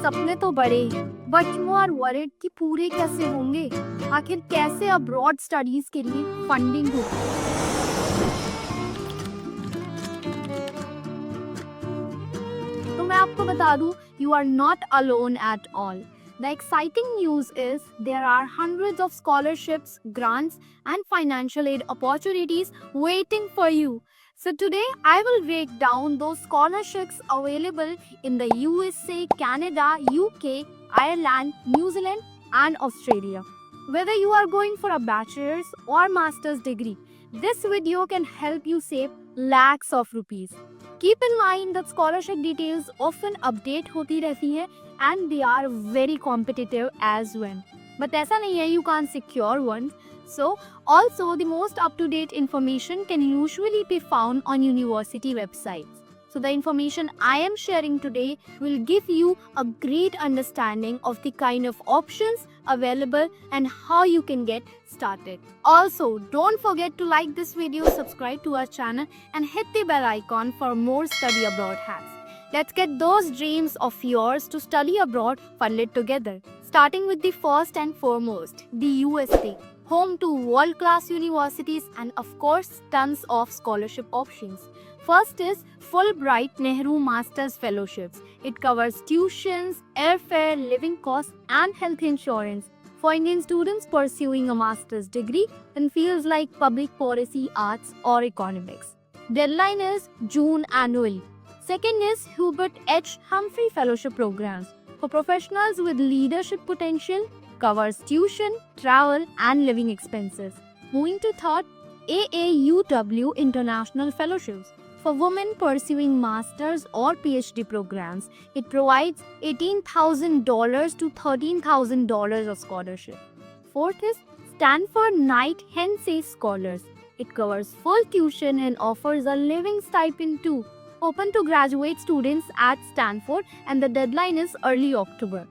सपने तो बड़े बट यू आर वरिड कि पूरे कैसे होंगे। आखिर कैसे अब्रॉड स्टडीज के लिए फंडिंग होगी। तो मैं आपको बता दूं, you are not alone at all. The exciting news is there are hundreds of scholarships, grants, and financial aid opportunities waiting for you. So today I will break down those scholarships available in the USA, Canada, UK, Ireland, New Zealand, and Australia. Whether you are going for a bachelor's or master's degree, this video can help you save lakhs of rupees. Keep in mind that scholarship details often update होती रहती हैं and they are very competitive as well. But ऐसा नहीं है, you can't secure one. So also the most up-to-date information can usually be found on university websites. So the information I am sharing today will give you a great understanding of the kind of options available and how you can get started. Also, don't forget to like this video, subscribe to our channel and hit the bell icon for more study abroad hacks. Let's get those dreams of yours to study abroad funded together. Starting with the first and foremost, the USA, home to world-class universities and of course tons of scholarship options. First is Fulbright Nehru Masters Fellowships. It covers tuitions, airfare, living costs and health insurance for Indian students pursuing a master's degree in fields like public policy, arts or economics. Deadline is June annually. Second is Hubert H. Humphrey Fellowship Programs for professionals with leadership potential, covers tuition, travel and living expenses. Moving to third, AAUW International Fellowships for women pursuing master's or PhD programs. It provides $18,000 to $13,000 of scholarship. Fourth is Stanford Knight Hensey Scholars. It covers full tuition and offers a living stipend too. Open to graduate students at Stanford and the deadline is early October.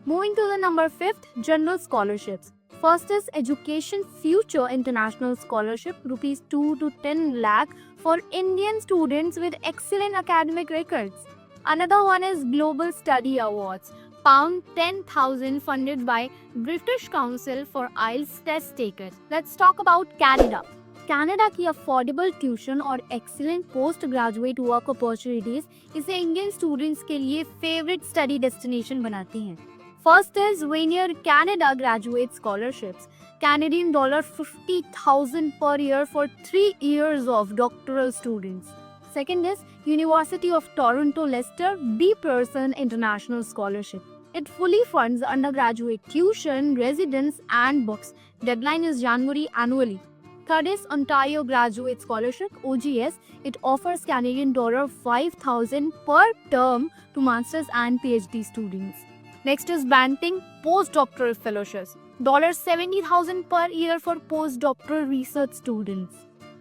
Moving to the number 5th, General Scholarships. First is Education Future International Scholarship, rupees 2 to 10 lakh for Indian students with excellent academic records. Another one is Global Study Awards, pound 10,000 funded by British Council for IELTS test takers. Let's talk about Canada. Canada की affordable tuition और excellent post graduate work opportunities इसे Indian students के लिए favourite study destination बनाती हैं. First is vernier Canada graduate scholarships, Canadian $50,000 per year for 3 years of doctoral students. Second is University of Toronto Leicester B. Pearson International Scholarship. It fully funds undergraduate tuition, residence and books. Deadline is January annually. Third is Ontario Graduate Scholarship, OGS. It offers Canadian $5,000 per term to masters and PhD students. Next is Banting Postdoctoral Fellowships, $70,000 per year for postdoctoral research students.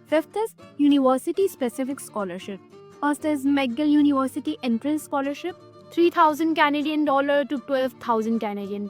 Fifth is University Specific Scholarship. First is McGill University Entrance Scholarship, $3,000 Canadian to $12,000 Canadian.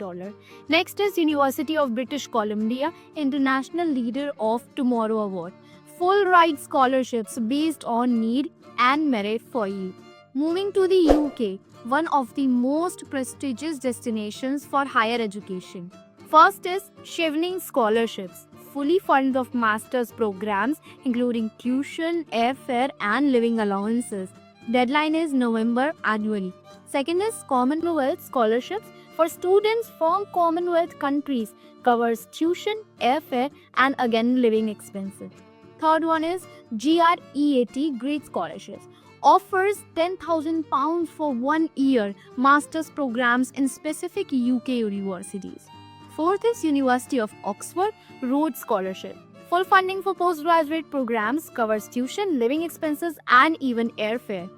Next is University of British Columbia International Leader of Tomorrow Award. Full ride scholarships based on need and merit for you. Moving to the UK, one of the most prestigious destinations for higher education. First is Chevening Scholarships, fully fund of master's programs including tuition, airfare and living allowances. Deadline is November annually. Second is Commonwealth Scholarships for students from Commonwealth countries, covers tuition, airfare and again living expenses. Third one is GREAT Great Scholarships, offers £10,000 for 1 year master's programs in specific UK universities. Fourth is University of Oxford Rhodes Scholarship. Full funding for postgraduate programs, covers tuition, living expenses and even airfare.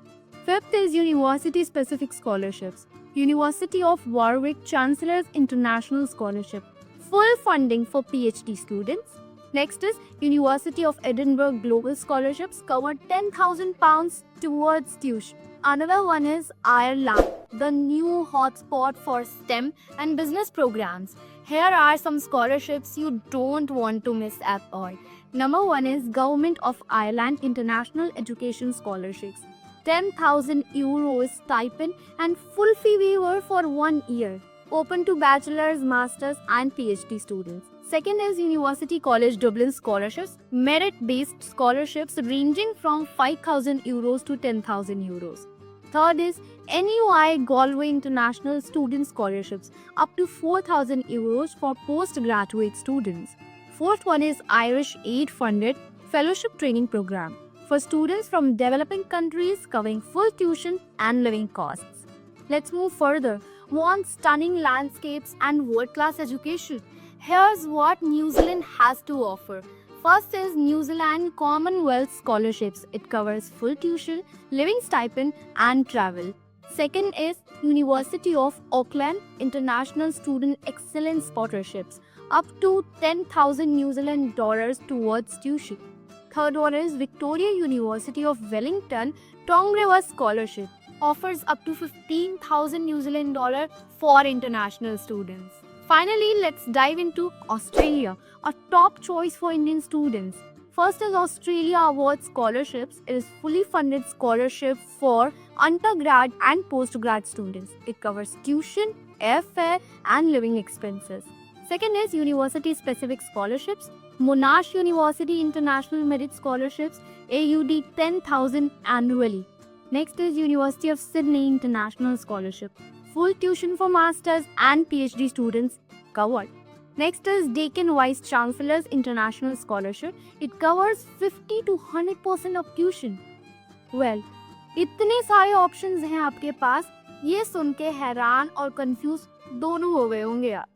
Fifth is University Specific Scholarships. University of Warwick Chancellor's International Scholarship. Full funding for PhD students. Next is University of Edinburgh Global Scholarships, cover £10,000 towards tuition. Another one is Ireland, the new hotspot for STEM and business programs. Here are some scholarships you don't want to miss at all. Number 1 is Government of Ireland International Education Scholarships. 10,000 euros stipend and full fee waiver for 1 year. Open to bachelor's, master's and PhD students. Second is University College Dublin scholarships, merit-based scholarships ranging from 5,000 euros to 10,000 euros. Third is NUI Galway International Student Scholarships up to 4,000 euros for postgraduate students. Fourth one is Irish Aid-funded Fellowship Training Program for students from developing countries covering full tuition and living costs. Let's move further. Want stunning landscapes and world-class education? Here's what New Zealand has to offer. First is New Zealand Commonwealth Scholarships. It covers full tuition, living stipend and travel. Second is University of Auckland International Student Excellence Scholarships up to 10,000 New Zealand dollars towards tuition. Third one is Victoria University of Wellington Tongareva Scholarship. Offers up to 15,000 New Zealand dollar for international students. Finally, let's dive into Australia, a top choice for Indian students. First is Australia Awards Scholarships. It is fully funded scholarship for undergrad and postgrad students. It covers tuition, airfare and living expenses. Second is University Specific Scholarships. Monash University International Merit Scholarships, AUD 10,000 annually. Next is University of Sydney International Scholarship. Full tuition for masters and PhD students covered. Next is Deakin Vice Chancellor's International Scholarship. It covers 50 to 100% of tuition. Well, इतने सारे options हैं आपके पास, ये सुन के हैरान और confuse दोनों हो गए होंगे यार.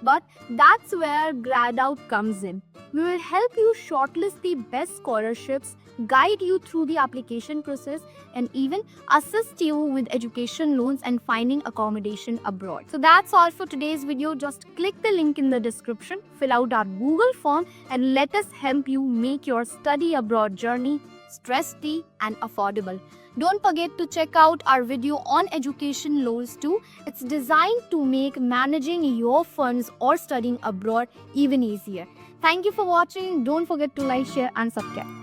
But that's where GradOut comes in. We will help you shortlist the best scholarships, guide you through the application process, and even assist you with education loans and finding accommodation abroad. So that's all for today's video. Just click the link in the description, fill out our Google form, and let us help you make your study abroad journey stress-free and affordable. Don't forget to check out our video on education loans too. It's designed to make managing your funds or studying abroad even easier. Thank you for watching. Don't forget to like, share and subscribe.